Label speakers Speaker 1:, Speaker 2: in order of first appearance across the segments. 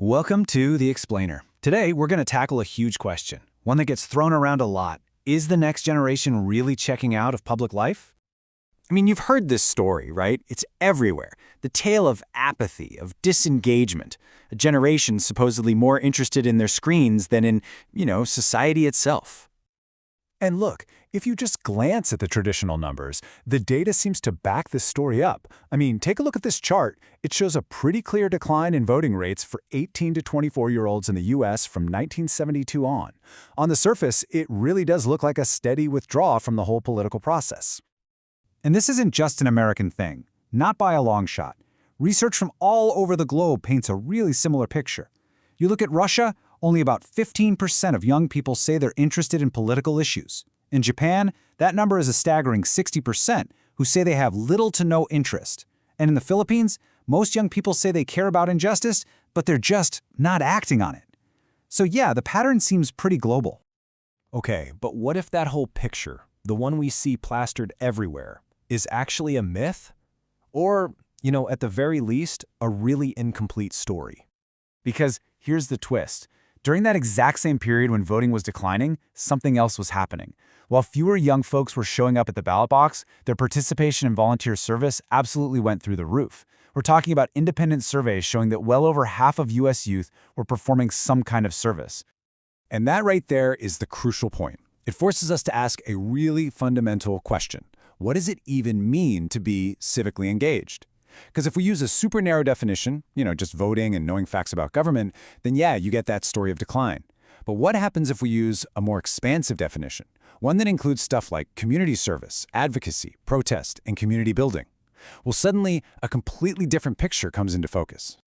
Speaker 1: Welcome to The Explainer. Today, we're going to tackle a huge question, one that gets thrown around a lot. Is the next generation really checking out of public life? I mean, you've heard this story, right? It's everywhere. The tale of apathy, of disengagement. A generation supposedly more interested in their screens than in, society itself.
Speaker 2: And look, if you just glance at the traditional numbers, the data seems to back this story up. I mean, take a look at this chart. It shows a pretty clear decline in voting rates for 18 to 24-year-olds in the U.S. from 1972 on. On the surface, it really does look like a steady withdrawal from the whole political process.
Speaker 1: And this isn't just an American thing, not by a long shot. Research from all over the globe paints a really similar picture. You look at Russia, only about 15% of young people say they're interested in political issues. In Japan, that number is a staggering 60% who say they have little to no interest. And in the Philippines, most young people say they care about injustice, but they're just not acting on it. So yeah, the pattern seems pretty global.
Speaker 2: Okay, but what if that whole picture, the one we see plastered everywhere, is actually a myth? Or, at the very least, a really incomplete story?
Speaker 1: Because here's the twist. During that exact same period when voting was declining, something else was happening. While fewer young folks were showing up at the ballot box, their participation in volunteer service absolutely went through the roof. We're talking about independent surveys showing that well over half of U.S. youth were performing some kind of service.
Speaker 2: And that right there is the crucial point. It forces us to ask a really fundamental question. What does it even mean to be civically engaged? Because if we use a super narrow definition, just voting and knowing facts about government, then yeah, you get that story of decline. But what happens if we use a more expansive definition? One that includes stuff like community service, advocacy, protest, and community building. Well, suddenly, a completely different picture comes into focus.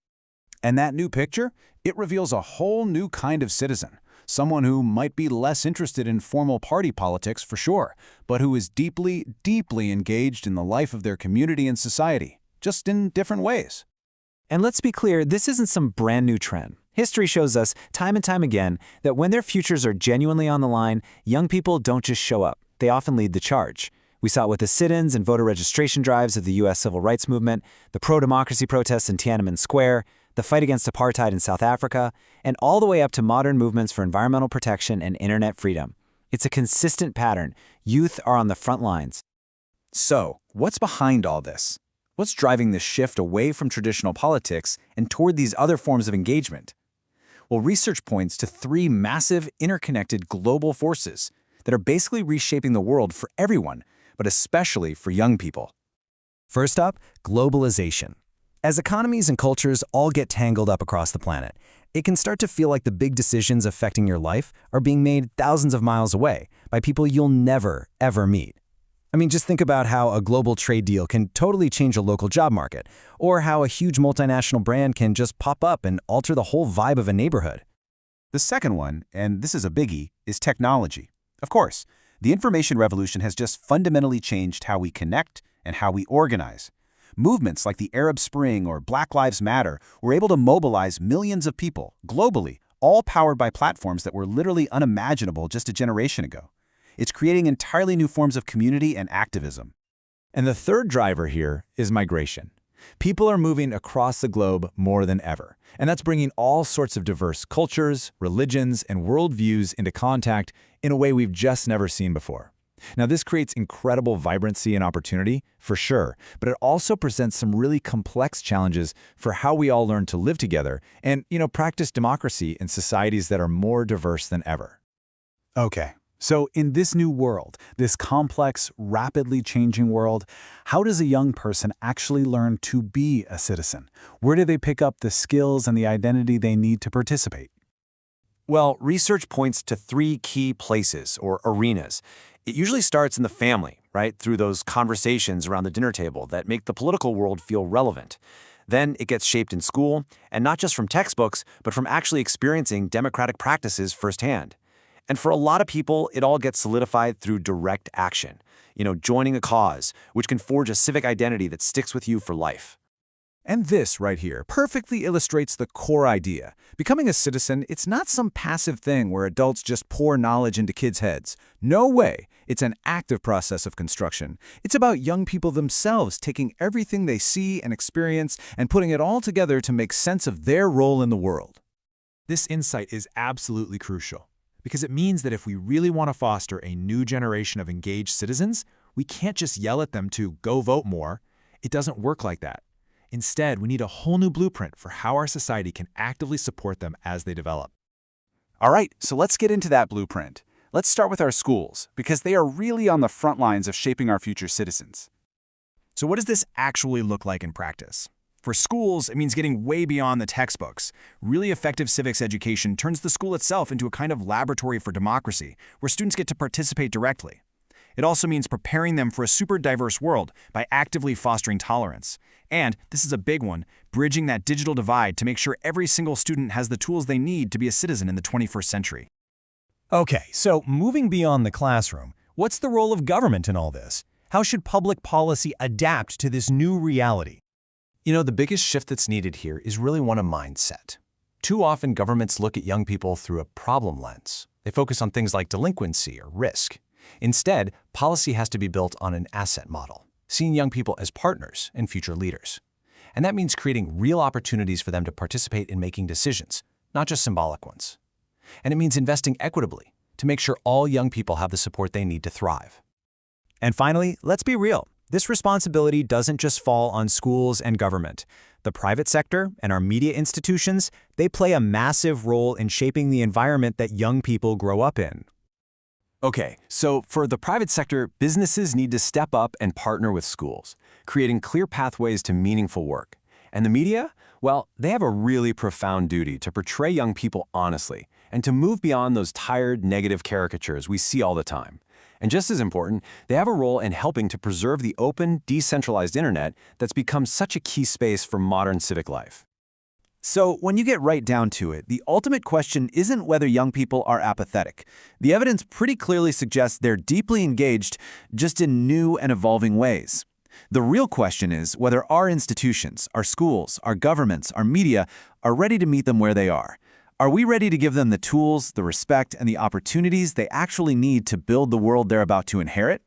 Speaker 2: And that new picture, it reveals a whole new kind of citizen. Someone who might be less interested in formal party politics for sure, but who is deeply, deeply engaged in the life of their community and society, just in different ways.
Speaker 1: And let's be clear, this isn't some brand new trend. History shows us time and time again that when their futures are genuinely on the line, young people don't just show up. They often lead the charge. We saw it with the sit-ins and voter registration drives of the U.S. Civil Rights Movement, the pro-democracy protests in Tiananmen Square, the fight against apartheid in South Africa, and all the way up to modern movements for environmental protection and internet freedom. It's a consistent pattern. Youth are on the front lines.
Speaker 2: So, what's behind all this? What's driving this shift away from traditional politics and toward these other forms of engagement? Well, research points to three massive, interconnected global forces that are basically reshaping the world for everyone, but especially for young people. First up, globalization. As economies and cultures all get tangled up across the planet, it can start to feel like the big decisions affecting your life are being made thousands of miles away by people you'll never, ever meet. I mean, just think about how a global trade deal can totally change a local job market, or how a huge multinational brand can just pop up and alter the whole vibe of a neighborhood. The second one, and this is a biggie, is technology. Of course, the information revolution has just fundamentally changed how we connect and how we organize. Movements like the Arab Spring or Black Lives Matter were able to mobilize millions of people globally, all powered by platforms that were literally unimaginable just a generation ago. It's creating entirely new forms of community and activism. And the third driver here is migration. People are moving across the globe more than ever, and that's bringing all sorts of diverse cultures, religions, and worldviews into contact in a way we've just never seen before. Now, this creates incredible vibrancy and opportunity, for sure, but it also presents some really complex challenges for how we all learn to live together and, practice democracy in societies that are more diverse than ever. Okay. So in this new world, this complex, rapidly changing world, how does a young person actually learn to be a citizen? Where do they pick up the skills and the identity they need to participate?
Speaker 1: Well, research points to three key places or arenas. It usually starts in the family, right, through those conversations around the dinner table that make the political world feel relevant. Then it gets shaped in school, and not just from textbooks, but from actually experiencing democratic practices firsthand. And for a lot of people, it all gets solidified through direct action, joining a cause, which can forge a civic identity that sticks with you for life.
Speaker 2: And this right here perfectly illustrates the core idea. Becoming a citizen, it's not some passive thing where adults just pour knowledge into kids' heads. No way. It's an active process of construction. It's about young people themselves taking everything they see and experience and putting it all together to make sense of their role in the world.
Speaker 3: This insight is absolutely crucial, because it means that if we really want to foster a new generation of engaged citizens, we can't just yell at them to go vote more. It doesn't work like that. Instead, we need a whole new blueprint for how our society can actively support them as they develop.
Speaker 1: All right, so let's get into that blueprint. Let's start with our schools, because they are really on the front lines of shaping our future citizens.
Speaker 4: So what does this actually look like in practice? For schools, it means getting way beyond the textbooks. Really effective civics education turns the school itself into a kind of laboratory for democracy, where students get to participate directly. It also means preparing them for a super diverse world by actively fostering tolerance. And, this is a big one, bridging that digital divide to make sure every single student has the tools they need to be a citizen in the 21st century.
Speaker 5: Okay, so moving beyond the classroom, what's the role of government in all this? How should public policy adapt to this new reality?
Speaker 2: You know, the biggest shift that's needed here is really one of mindset. Too often, governments look at young people through a problem lens. They focus on things like delinquency or risk. Instead, policy has to be built on an asset model, seeing young people as partners and future leaders. And that means creating real opportunities for them to participate in making decisions, not just symbolic ones. And it means investing equitably to make sure all young people have the support they need to thrive.
Speaker 5: And finally, let's be real. This responsibility doesn't just fall on schools and government. The private sector and our media institutions, they play a massive role in shaping the environment that young people grow up in.
Speaker 2: Okay, so for the private sector, businesses need to step up and partner with schools, creating clear pathways to meaningful work. And the media? Well, they have a really profound duty to portray young people honestly and to move beyond those tired, negative caricatures we see all the time. And just as important, they have a role in helping to preserve the open, decentralized internet that's become such a key space for modern civic life.
Speaker 1: So, when you get right down to it, the ultimate question isn't whether young people are apathetic. The evidence pretty clearly suggests they're deeply engaged, just in new and evolving ways. The real question is whether our institutions, our schools, our governments, our media are ready to meet them where they are. Are we ready to give them the tools, the respect, and the opportunities they actually need to build the world they're about to inherit?